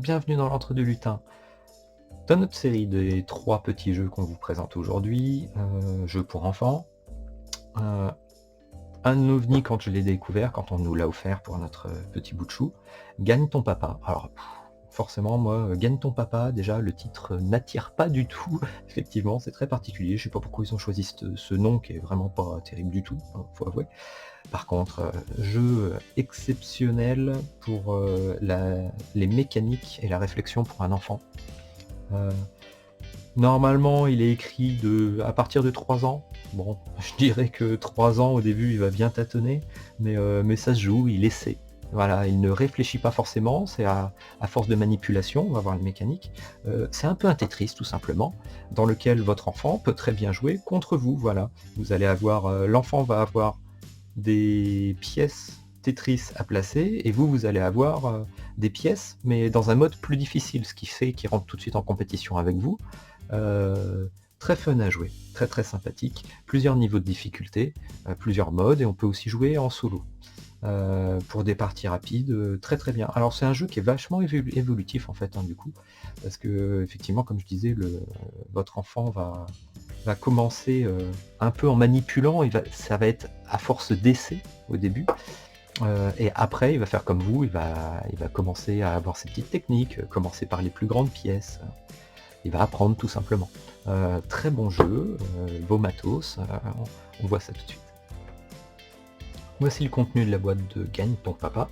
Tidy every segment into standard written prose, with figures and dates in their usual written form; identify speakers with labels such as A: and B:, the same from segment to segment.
A: bienvenue dans l'Antre du Lutin. Dans notre série des 3 petits jeux qu'on vous présente aujourd'hui, jeux pour enfants, euh, un ovni quand je l'ai découvert, quand on nous l'a offert pour notre petit bout de chou, Gagne ton papa. Alors forcément moi, Gagne ton papa, déjà le titre n'attire pas du tout, effectivement c'est très particulier, je sais pas pourquoi ils ont choisi ce nom qui est vraiment pas terrible du tout, hein, faut avouer. Par contre, jeu exceptionnel pour les mécaniques et la réflexion pour un enfant. Euh, Normalement, il est écrit à partir de 3 ans. Bon, je dirais que 3 ans, au début, il va bien tâtonner, mais ça se joue, il essaie. Voilà, il ne réfléchit pas forcément, c'est à force de manipulation, on va voir les mécaniques. C'est un peu un Tetris, tout simplement, dans lequel votre enfant peut très bien jouer contre vous, voilà. Vous allez avoir, l'enfant va avoir des pièces Tetris à placer, et vous allez avoir des pièces, mais dans un mode plus difficile, ce qui fait qu'il rentre tout de suite en compétition avec vous. Très fun à jouer, très très sympathique, plusieurs niveaux de difficulté, plusieurs modes, et on peut aussi jouer en solo. Pour des parties rapides, très très bien. Alors c'est un jeu qui est vachement évolutif en fait, hein, du coup, parce que effectivement, comme je disais, votre enfant va commencer un peu en manipulant, ça va être à force d'essais au début, et après il va faire comme vous, il va commencer à avoir ses petites techniques, commencer par les plus grandes pièces, il va apprendre tout simplement. Très bon jeu, beau matos, on voit ça tout de suite. Voici le contenu de la boîte de Gagne ton papa.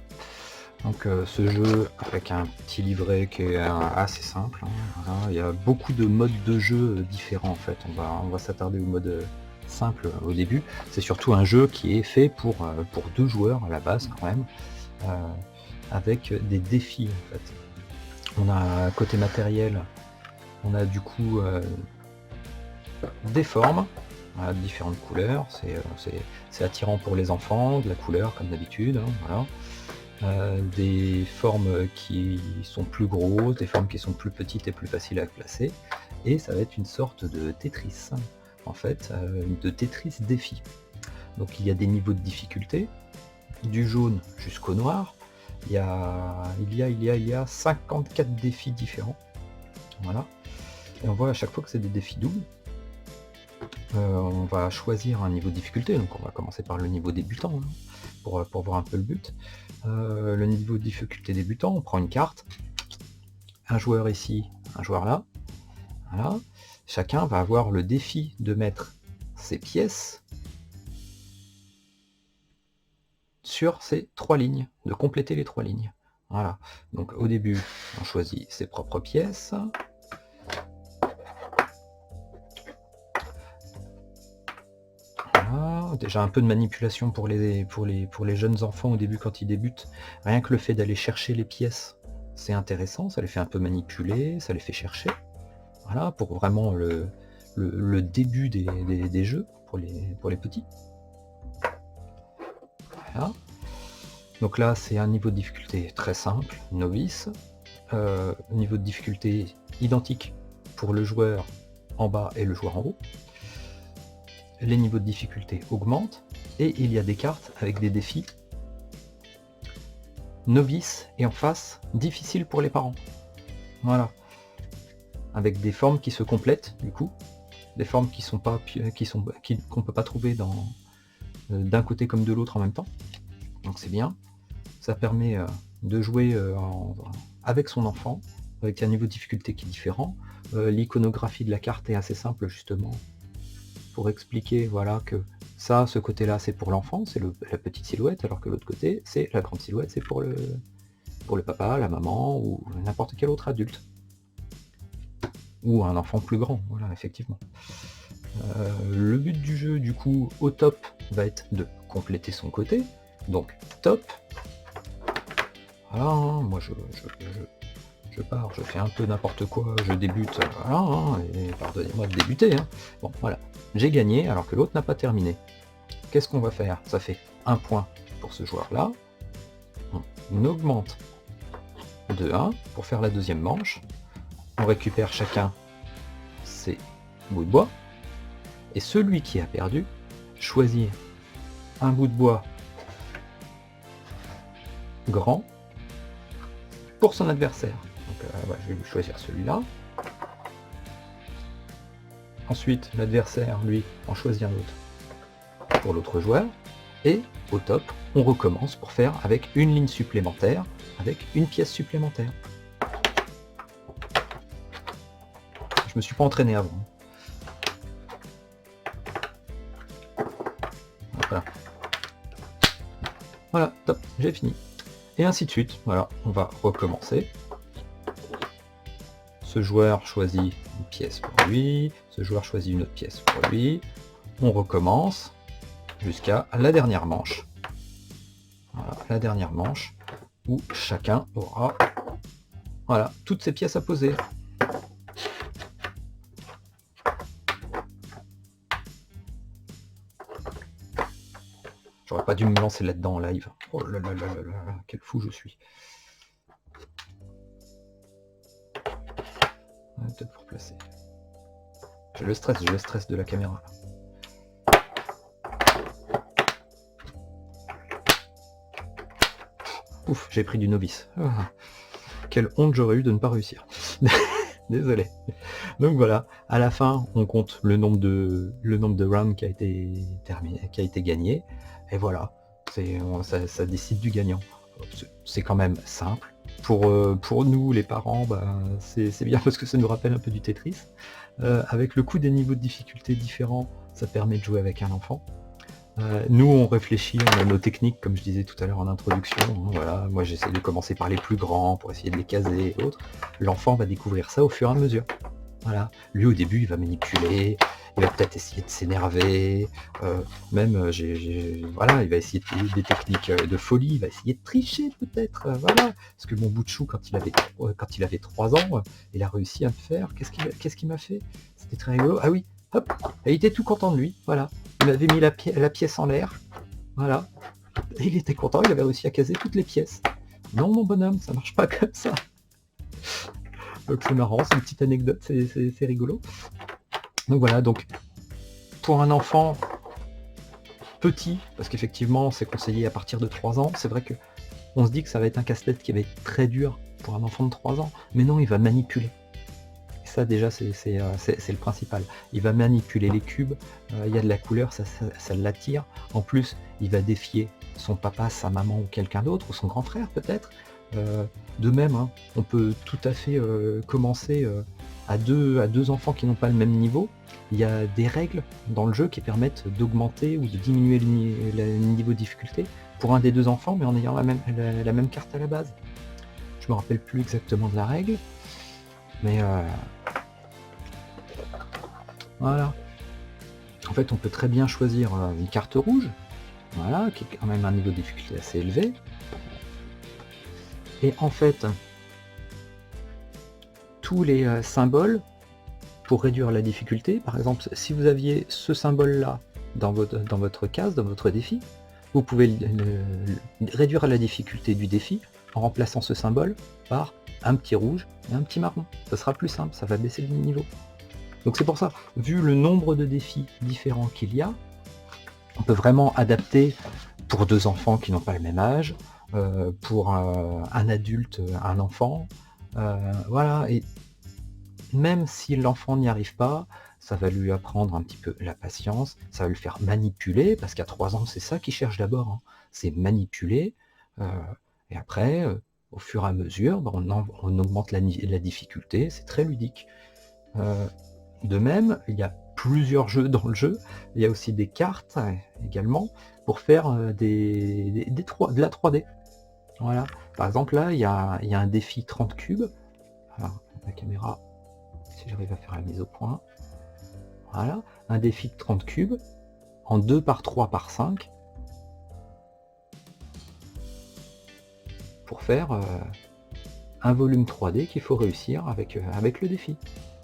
A: Donc ce jeu avec un petit livret qui est assez simple, hein, voilà. Il y a beaucoup de modes de jeu différents en fait, on va s'attarder au mode simple au début. C'est surtout un jeu qui est fait pour 2 joueurs à la base quand même, avec des défis en fait. On a côté matériel, on a du coup des formes, voilà, de différentes couleurs, c'est attirant pour les enfants, de la couleur comme d'habitude, hein, voilà. Des formes qui sont plus grosses, des formes qui sont plus petites et plus faciles à placer, et ça va être une sorte de Tetris, en fait, de Tetris défi. Donc il y a des niveaux de difficulté, du jaune jusqu'au noir, il y a 54 défis différents, voilà, et on voit à chaque fois que c'est des défis doubles. On va choisir un niveau de difficulté, donc on va commencer par le niveau débutant, hein, pour voir un peu le but. Le niveau de difficulté débutant, on prend une carte, un joueur ici, un joueur là, voilà. Chacun va avoir le défi de mettre ses pièces sur ces 3 lignes, de compléter les 3 lignes. Voilà. Donc au début, on choisit ses propres pièces. Voilà. Déjà un peu de manipulation pour les jeunes enfants au début quand ils débutent. Rien que le fait d'aller chercher les pièces, c'est intéressant, ça les fait un peu manipuler, ça les fait chercher. Voilà, pour vraiment le début des jeux, pour les petits. Voilà. Donc là, c'est un niveau de difficulté très simple, novice. Niveau de difficulté identique pour le joueur en bas et le joueur en haut. Les niveaux de difficulté augmentent, et il y a des cartes avec des défis novice, et en face, difficile pour les parents. Voilà. Avec des formes qui se complètent, du coup. Des formes qu'on peut pas trouver d'un côté comme de l'autre en même temps. Donc c'est bien. Ça permet de jouer avec son enfant, avec un niveau de difficulté qui est différent. L'iconographie de la carte est assez simple justement, pour expliquer voilà, que ça, ce côté-là, c'est pour l'enfant, c'est la petite silhouette, alors que l'autre côté, c'est la grande silhouette, c'est pour le papa, la maman, ou n'importe quel autre adulte. Ou un enfant plus grand, voilà, effectivement. Le but du jeu, du coup, au top, va être de compléter son côté. Donc, top. Voilà, hein, moi je pars, je fais un peu n'importe quoi, je débute, voilà, hein, et pardonnez-moi de débuter. Hein. Bon, voilà, j'ai gagné alors que l'autre n'a pas terminé. Qu'est-ce qu'on va faire? Ça fait 1 point pour ce joueur-là. On augmente de 1 pour faire la deuxième manche. On récupère chacun ses bouts de bois. Et celui qui a perdu choisit un bout de bois grand pour son adversaire. Donc ouais, je vais choisir celui-là. Ensuite, l'adversaire, lui, en choisit un autre pour l'autre joueur. Et au top, on recommence pour faire avec une ligne supplémentaire, avec une pièce supplémentaire. Je me suis pas entraîné avant. Voilà. Voilà, top, j'ai fini. Et ainsi de suite. Voilà, on va recommencer. Ce joueur choisit une pièce pour lui, ce joueur choisit une autre pièce pour lui. On recommence jusqu'à la dernière manche. Voilà, la dernière manche où chacun aura voilà, toutes ses pièces à poser. J'aurais pas dû me lancer là-dedans en live. Oh là là là là là, quel fou je suis. Peut-être pour placer. J'ai le stress de la caméra. Ouf, j'ai pris du novice. Ah, quelle honte j'aurais eu de ne pas réussir. Désolé. Donc voilà, à la fin, on compte le nombre de rounds qui a été terminé, qui a été gagné. Et voilà, ça décide du gagnant. C'est quand même simple. Pour nous, les parents, bah, c'est bien parce que ça nous rappelle un peu du Tetris. Avec le coût des niveaux de difficulté différents, ça permet de jouer avec un enfant. Nous, on réfléchit, on a nos techniques, comme je disais tout à l'heure en introduction. Voilà, moi, j'essaie de commencer par les plus grands pour essayer de les caser et autres. L'enfant va découvrir ça au fur et à mesure. Voilà. Lui, au début, il va manipuler, il va peut-être essayer de s'énerver, même, voilà, il va essayer des techniques de folie, il va essayer de tricher peut-être, voilà. Parce que mon bout de chou, quand il avait 3 ans, il a réussi à me faire. Qu'est-ce qu'il m'a fait? C'était très rigolo. Ah oui, hop, et il était tout content de lui, voilà. Il m'avait mis la pièce en l'air, voilà. Et il était content, il avait réussi à caser toutes les pièces. Non, mon bonhomme, ça marche pas comme ça. Donc c'est marrant, c'est une petite anecdote, c'est rigolo. Donc voilà, donc pour un enfant petit, parce qu'effectivement c'est conseillé à partir de 3 ans, c'est vrai que on se dit que ça va être un casse-tête qui va être très dur pour un enfant de 3 ans, mais non, il va manipuler. Et ça déjà c'est le principal. Il va manipuler les cubes, il y a de la couleur, ça l'attire. En plus, il va défier son papa, sa maman ou quelqu'un d'autre, ou son grand frère peut-être. De même, hein, on peut tout à fait commencer à deux enfants qui n'ont pas le même niveau. Il y a des règles dans le jeu qui permettent d'augmenter ou de diminuer le niveau de difficulté pour un des deux enfants, mais en ayant la même carte à la base. Je me rappelle plus exactement de la règle, mais voilà. En fait, on peut très bien choisir une carte rouge, voilà, qui est quand même un niveau de difficulté assez élevé. Et en fait, tous les symboles, pour réduire la difficulté, par exemple, si vous aviez ce symbole-là dans votre case, dans votre défi, vous pouvez réduire la difficulté du défi en remplaçant ce symbole par un petit rouge et un petit marron. Ça sera plus simple, ça va baisser le niveau. Donc c'est pour ça, vu le nombre de défis différents qu'il y a, on peut vraiment adapter pour 2 enfants qui n'ont pas le même âge, pour un adulte, un enfant, voilà. Et même si l'enfant n'y arrive pas, ça va lui apprendre un petit peu la patience, ça va le faire manipuler, parce qu'à 3 ans, c'est ça qu'il cherche d'abord, hein, c'est manipuler, et après, au fur et à mesure, bah, on augmente la difficulté, c'est très ludique. De même, il y a plusieurs jeux dans le jeu, il y a aussi des cartes également, pour faire de la 3D. Voilà. Par exemple, là, il y a un défi 30 cubes. Alors, la caméra, si j'arrive à faire la mise au point. Voilà. Un défi de 30 cubes en 2 par 3 par 5 pour faire un volume 3D qu'il faut réussir avec le défi.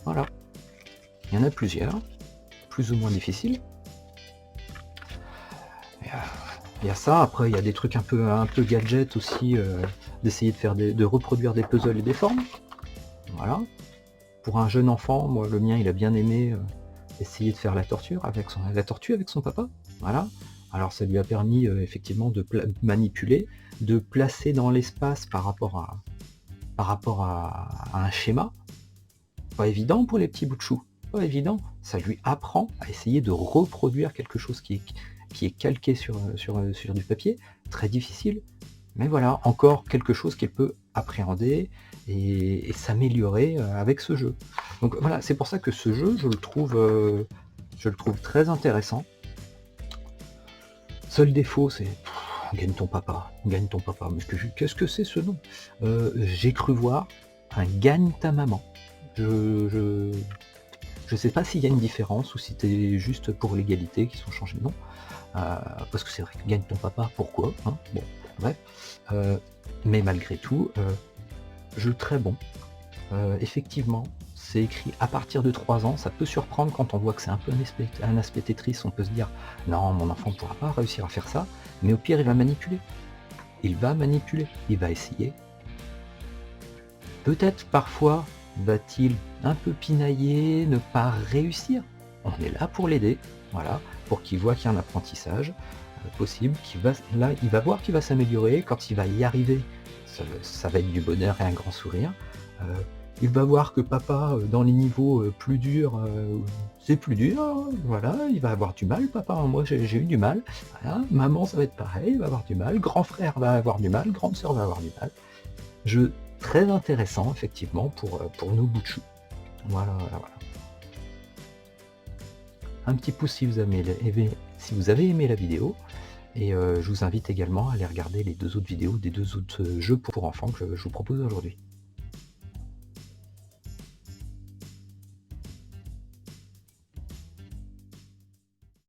A: Voilà. Il y en a plusieurs, plus ou moins difficiles. Il y a ça, après il y a des trucs un peu gadget aussi, d'essayer de reproduire des puzzles et des formes. Voilà. Pour un jeune enfant, moi le mien il a bien aimé essayer de faire la tortue avec son papa. Voilà. Alors ça lui a permis effectivement de manipuler, de placer dans l'espace par rapport par rapport à un schéma, pas évident pour les petits bouts de chou, pas évident. Ça lui apprend à essayer de reproduire quelque chose qui est calqué sur du papier, très difficile. Mais voilà, encore quelque chose qu'elle peut appréhender et s'améliorer avec ce jeu. Donc voilà, c'est pour ça que ce jeu, je le trouve très intéressant. Seul défaut, c'est gagne ton papa, gagne ton papa. Mais qu'est-ce que c'est ce nom? J'ai cru voir un gagne ta maman. Je sais pas s'il y a une différence ou si c'était juste pour l'égalité qu'ils ont changé de nom. Parce que c'est vrai que gagne ton papa, pourquoi hein? Bon, bref. Mais malgré tout, jeu très bon. Effectivement, c'est écrit à partir de 3 ans, ça peut surprendre quand on voit que c'est un peu un aspect Tetris, on peut se dire: «Non, mon enfant ne pourra pas réussir à faire ça», mais au pire, il va manipuler. Il va manipuler, il va essayer. Peut-être parfois va-t-il un peu pinailler, ne pas réussir. On est là pour l'aider, voilà, pour qu'il voit qu'il y a un apprentissage possible, il va voir qu'il va s'améliorer, quand il va y arriver, ça va être du bonheur et un grand sourire. Il va voir que papa, dans les niveaux plus durs, c'est plus dur, voilà, il va avoir du mal, papa, hein, moi j'ai eu du mal, voilà, maman ça va être pareil, il va avoir du mal, grand frère va avoir du mal, grande sœur va avoir du mal. Jeu très intéressant effectivement pour nos bouts de chou. Voilà, voilà, voilà. Un petit pouce si vous avez aimé la vidéo et je vous invite également à aller regarder les 2 autres vidéos des 2 autres jeux pour enfants que je vous propose aujourd'hui.